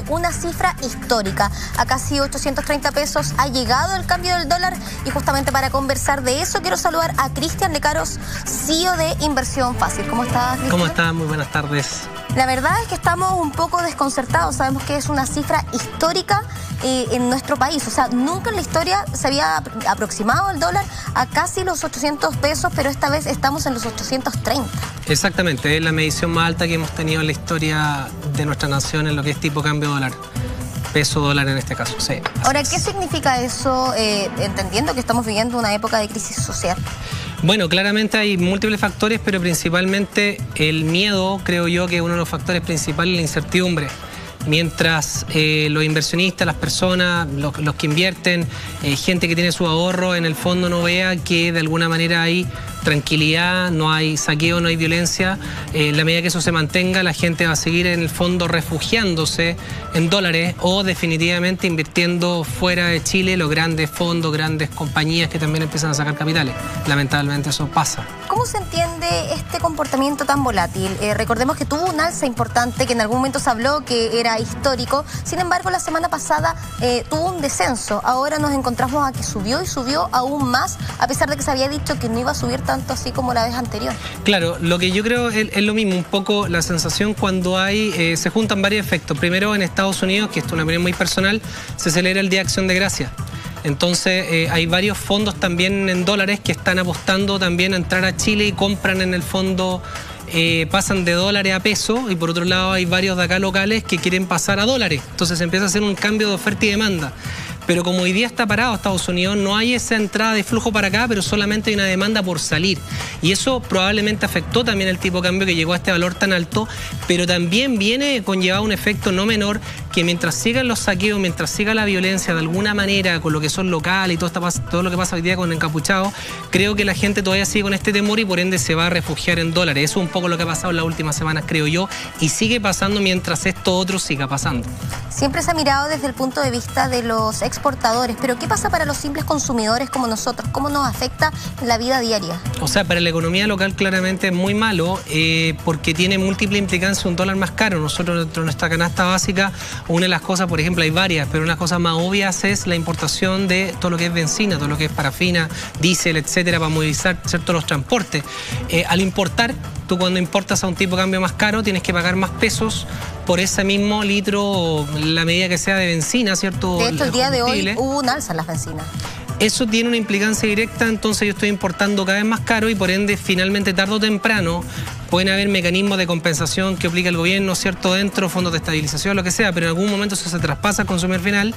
una cifra histórica. A casi 830 pesos ha llegado el cambio del dólar y justamente para conversar de eso quiero saludar a Cristian Lecaros, CEO de Inversión Fácil. ¿Cómo estás, Cristian? ¿Cómo estás? Muy buenas tardes. La verdad es que estamos un poco desconcertados. Sabemos que es una cifra histórica en nuestro país. O sea, nunca en la historia se había aproximado el dólar a casi los 800 pesos, pero esta vez estamos en los 830. Exactamente, es la medición más alta que hemos tenido en la historia de nuestra nación en lo que es tipo cambio dólar. Peso dólar en este caso, sí. Ahora, ¿qué significa eso, entendiendo que estamos viviendo una época de crisis social? Bueno, claramente hay múltiples factores, pero principalmente el miedo, creo yo que uno de los factores principales es la incertidumbre. Mientras los inversionistas, las personas, los que invierten, gente que tiene su ahorro en el fondo no vea que de alguna manera hay tranquilidad, no hay saqueo, no hay violencia, en la medida que eso se mantenga, la gente va a seguir en el fondo refugiándose en dólares o definitivamente invirtiendo fuera de Chile los grandes fondos, grandes compañías que también empiezan a sacar capitales. Lamentablemente eso pasa. ¿Cómo se entiende este comportamiento tan volátil? Recordemos que tuvo un alza importante, que en algún momento se habló que era histórico. Sin embargo, la semana pasada tuvo un descenso. Ahora nos encontramos a que subió y subió aún más, a pesar de que se había dicho que no iba a subir tanto así como la vez anterior. Claro, lo que yo creo es lo mismo, un poco la sensación cuando hay, se juntan varios efectos. Primero, en Estados Unidos, que esto es una opinión muy personal, se celebra el Día de Acción de Gracias. Entonces hay varios fondos también en dólares que están apostando también a entrar a Chile y compran en el fondo, pasan de dólares a peso, y por otro lado hay varios de acá locales que quieren pasar a dólares. Entonces empieza a hacer un cambio de oferta y demanda. Pero como hoy día está parado Estados Unidos, no hay esa entrada de flujo para acá, pero solamente hay una demanda por salir. Y eso probablemente afectó también el tipo de cambio que llegó a este valor tan alto, pero también viene conllevado un efecto no menor, que mientras sigan los saqueos, mientras siga la violencia de alguna manera con lo que son locales y todo lo que pasa hoy día con encapuchados, creo que la gente todavía sigue con este temor y por ende se va a refugiar en dólares. Eso es un poco lo que ha pasado en las últimas semanas, creo yo, y sigue pasando mientras esto otro siga pasando. Siempre se ha mirado desde el punto de vista de los exportadores, pero ¿qué pasa para los simples consumidores como nosotros? ¿Cómo nos afecta en la vida diaria? O sea, para la economía local claramente es muy malo porque tiene múltiple implicancia un dólar más caro. Nosotros dentro de nuestra canasta básica, una de las cosas, por ejemplo, hay varias, pero una de las cosas más obvias es la importación de todo lo que es benzina, todo lo que es parafina, diésel, etcétera, para movilizar ciertos los transportes. Al importar, tú cuando importas a un tipo de cambio más caro tienes que pagar más pesos por ese mismo litro o la medida que sea de benzina, ¿cierto? De hecho, el día de hoy hubo un alza en las bencinas. Eso tiene una implicancia directa, entonces yo estoy importando cada vez más caro y por ende, finalmente, tarde o temprano, pueden haber mecanismos de compensación que aplica el gobierno, ¿cierto?, dentro, fondos de estabilización, lo que sea, pero en algún momento eso se traspasa al consumidor final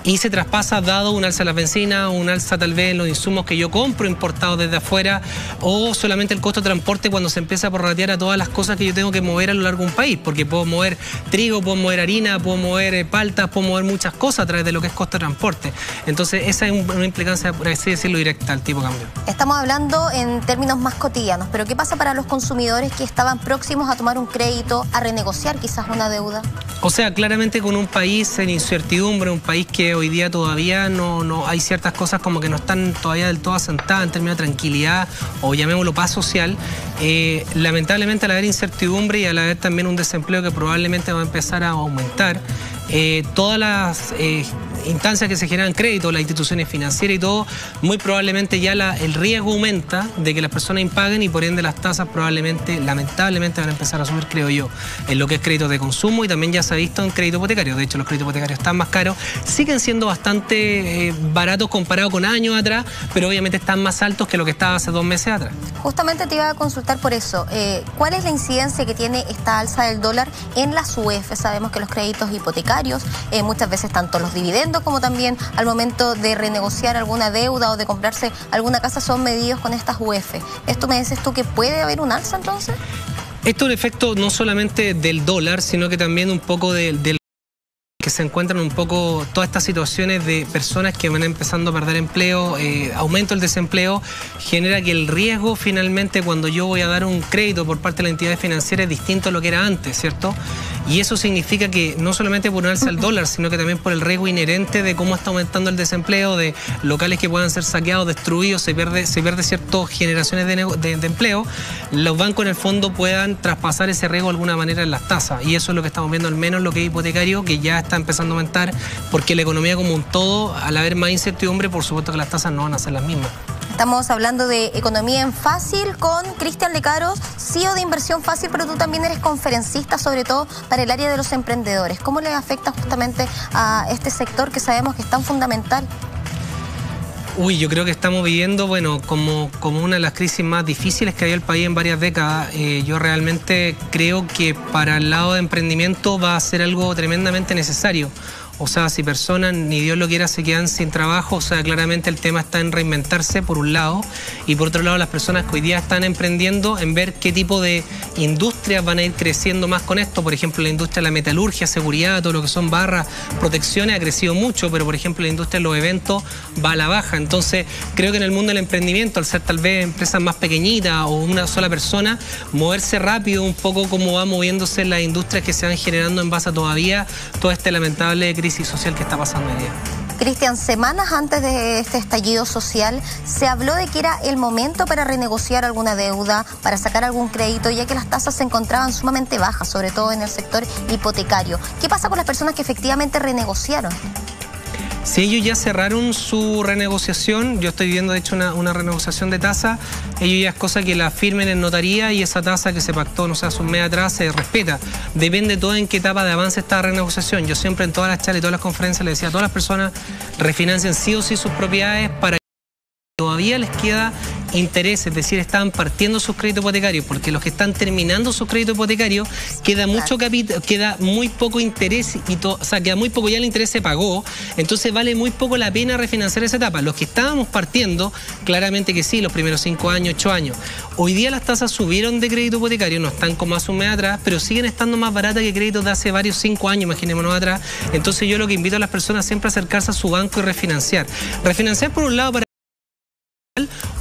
y se traspasa dado un alza en las bencinas, un alza tal vez en los insumos que yo compro importados desde afuera o solamente el costo de transporte cuando se empieza a prorratear a todas las cosas que yo tengo que mover a lo largo de un país, porque puedo mover trigo, puedo mover harina, puedo mover paltas, puedo mover muchas cosas a través de lo que es costo de transporte. Entonces esa es una implicancia, por así decirlo, directa al tipo de cambio. Estamos hablando en términos más cotidianos, pero ¿qué pasa para los consumidores que estaban próximos a tomar un crédito, a renegociar quizás una deuda? O sea, claramente con un país en incertidumbre, un país que hoy día todavía no hay ciertas cosas como que no están todavía del todo asentadas en términos de tranquilidad o llamémoslo paz social, lamentablemente al haber incertidumbre y al haber también un desempleo que probablemente va a empezar a aumentar, todas las instancias que se generan crédito, las instituciones financieras y todo, muy probablemente ya el riesgo aumenta de que las personas impaguen y por ende las tasas probablemente, lamentablemente, van a empezar a subir, creo yo, en lo que es crédito de consumo y también ya se ha visto en crédito hipotecario. De hecho, los créditos hipotecarios están más caros, siguen siendo bastante baratos comparado con años atrás, pero obviamente están más altos que lo que estaba hace 2 meses atrás. Justamente te iba a consultar por eso. ¿Cuál es la incidencia que tiene esta alza del dólar en las UF? Sabemos que los créditos hipotecarios, muchas veces tanto los dividendos como también al momento de renegociar alguna deuda o de comprarse alguna casa son medidos con estas UF. ¿Esto me dices tú que puede haber un alza entonces? Esto es un efecto no solamente del dólar, sino que también un poco del que se encuentran un poco todas estas situaciones de personas que van empezando a perder empleo, aumento del desempleo, genera que el riesgo finalmente cuando yo voy a dar un crédito por parte de la entidad financiera es distinto a lo que era antes, ¿cierto? y eso significa que no solamente por un alza del dólar, sino que también por el riesgo inherente de cómo está aumentando el desempleo, de locales que puedan ser saqueados, destruidos, se pierde ciertas generaciones de empleo, los bancos en el fondo puedan traspasar ese riesgo de alguna manera en las tasas, y eso es lo que estamos viendo, al menos lo que es hipotecario, que ya está empezando a aumentar, porque la economía como un todo, al haber más incertidumbre, por supuesto que las tasas no van a ser las mismas. Estamos hablando de Economía en Fácil con Cristian Lecaros, CEO de Inversión Fácil, pero tú también eres conferencista, sobre todo para el área de los emprendedores. ¿Cómo les afecta justamente a este sector que sabemos que es tan fundamental? Yo creo que estamos viviendo, como una de las crisis más difíciles que hay en el país en varias décadas. Yo realmente creo que para el lado de emprendimiento va a ser algo tremendamente necesario. O sea, si personas, ni Dios lo quiera, se quedan sin trabajo, o sea, claramente el tema está en reinventarse, por un lado, y por otro lado, las personas que hoy día están emprendiendo en ver qué tipo de industrias van a ir creciendo más con esto. Por ejemplo, la industria de la metalurgia, seguridad, todo lo que son barras, protecciones, ha crecido mucho, pero por ejemplo, la industria de los eventos va a la baja. Entonces, creo que en el mundo del emprendimiento, al ser tal vez empresas más pequeñitas o una sola persona, moverse rápido, un poco como va moviéndose las industrias que se van generando en base a todavía toda esta lamentable crisis social que está pasando hoy día. Cristian, semanas antes de este estallido social, se habló de que era el momento para renegociar alguna deuda, para sacar algún crédito, ya que las tasas se encontraban sumamente bajas, sobre todo en el sector hipotecario. ¿Qué pasa con las personas que efectivamente renegociaron? Si ellos ya cerraron su renegociación, yo estoy viendo de hecho una renegociación de tasa, ellos ya es cosa que la firmen en notaría y esa tasa que se pactó, no sé, hace un mes atrás, se respeta. Depende todo en qué etapa de avance está la renegociación. Yo siempre en todas las charlas y todas las conferencias le decía a todas las personas, refinancien sí o sí sus propiedades para que todavía les queda interés, es decir, estaban partiendo sus créditos hipotecarios, porque los que están terminando sus créditos hipotecarios queda mucho capital, queda muy poco interés, o sea, queda muy poco, ya el interés se pagó, entonces vale muy poco la pena refinanciar esa etapa. Los que estábamos partiendo, claramente que sí, los primeros 5 años, 8 años. Hoy día las tasas subieron de crédito hipotecario, no están como hace un mes atrás, pero siguen estando más baratas que créditos de hace varios 5 años, imaginémonos atrás. Entonces yo lo que invito a las personas siempre a acercarse a su banco y refinanciar. Refinanciar por un lado para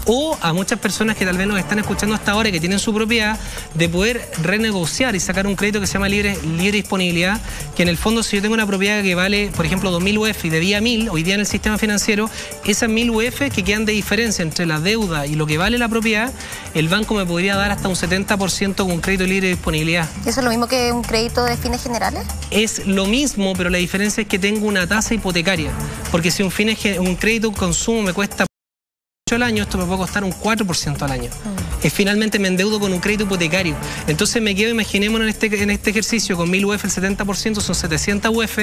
o a muchas personas que tal vez nos están escuchando hasta ahora y que tienen su propiedad, de poder renegociar y sacar un crédito que se llama libre disponibilidad, que en el fondo si yo tengo una propiedad que vale, por ejemplo, 2.000 UF y debía 1.000, hoy día en el sistema financiero, esas 1.000 UF que quedan de diferencia entre la deuda y lo que vale la propiedad, el banco me podría dar hasta un 70% con un crédito libre de disponibilidad. ¿Eso es lo mismo que un crédito de fines generales? Es lo mismo, pero la diferencia es que tengo una tasa hipotecaria, porque si un crédito de consumo me cuesta al año, esto me puede costar un 4% al año. Finalmente me endeudo con un crédito hipotecario. Entonces me quedo, imaginémonos en este ejercicio, con 1.000 UF el 70% son 700 UF,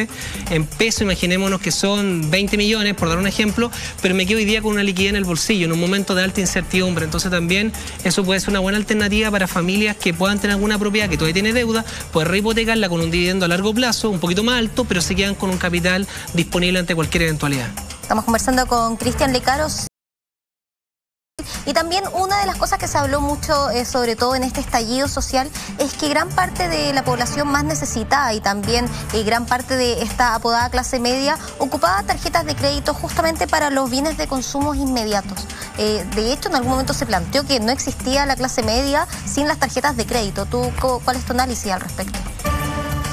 en peso imaginémonos que son 20 millones, por dar un ejemplo, pero me quedo hoy día con una liquidez en el bolsillo, en un momento de alta incertidumbre. Entonces también eso puede ser una buena alternativa para familias que puedan tener alguna propiedad que todavía tiene deuda, poder rehipotecarla con un dividendo a largo plazo, un poquito más alto, pero se quedan con un capital disponible ante cualquier eventualidad. Estamos conversando con Cristian Lecaros. Y también una de las cosas que se habló mucho, sobre todo en este estallido social, es que gran parte de la población más necesitada y también gran parte de esta apodada clase media ocupaba tarjetas de crédito justamente para los bienes de consumo inmediatos. De hecho, en algún momento se planteó que no existía la clase media sin las tarjetas de crédito. ¿Tú cuál es tu análisis al respecto?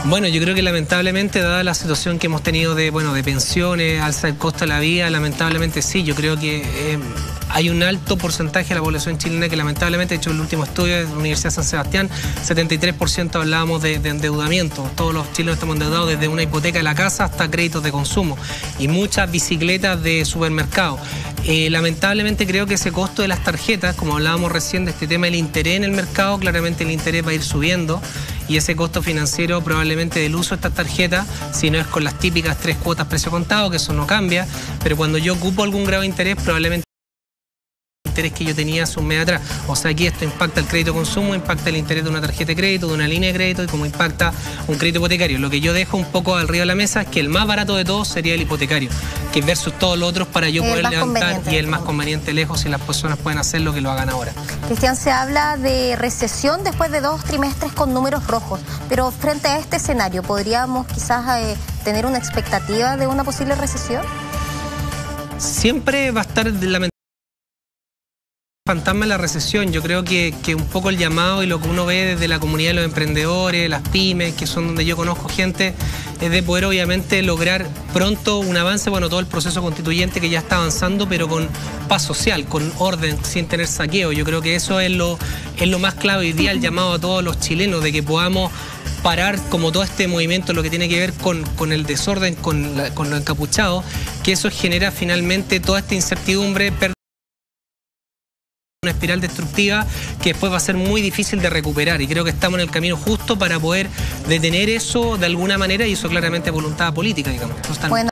Bueno, yo creo que lamentablemente, dada la situación que hemos tenido de pensiones, alza del costo de la vida, lamentablemente sí, yo creo que hay un alto porcentaje de la población chilena que lamentablemente, de hecho el último estudio de la Universidad de San Sebastián, 73% hablábamos de endeudamiento. Todos los chilenos estamos endeudados desde una hipoteca de la casa hasta créditos de consumo y muchas bicicletas de supermercado. Lamentablemente creo que ese costo de las tarjetas, como hablábamos recién de este tema del interés en el mercado, claramente el interés va a ir subiendo y ese costo financiero probablemente del uso de estas tarjetas, si no es con las típicas 3 cuotas precio contado, que eso no cambia, pero cuando yo ocupo algún grado de interés, probablemente interés que yo tenía hace un mes atrás. O sea, aquí esto impacta el crédito consumo, impacta el interés de una tarjeta de crédito, de una línea de crédito y como impacta un crédito hipotecario. Lo que yo dejo un poco arriba de la mesa es que el más barato de todos sería el hipotecario, que versus todos los otros para yo poder levantar y el más conveniente lejos si las personas pueden hacer lo que lo hagan ahora. Cristian, se habla de recesión después de 2 trimestres con números rojos, pero frente a este escenario, ¿podríamos quizás tener una expectativa de una posible recesión? Siempre va a estar fantasma de la recesión. Yo creo que un poco el llamado y lo que uno ve desde la comunidad de los emprendedores, las pymes, que son donde yo conozco gente, es de poder obviamente lograr pronto un avance, bueno, todo el proceso constituyente que ya está avanzando, pero con paz social, con orden, sin tener saqueo. Yo creo que eso es lo más clave hoy día, el llamado a todos los chilenos, de que podamos parar como todo este movimiento, lo que tiene que ver con el desorden, con lo encapuchado, que eso genera finalmente toda esta incertidumbre, una espiral destructiva que después va a ser muy difícil de recuperar, y creo que estamos en el camino justo para poder detener eso de alguna manera, y eso claramente es voluntad política, digamos. Bueno.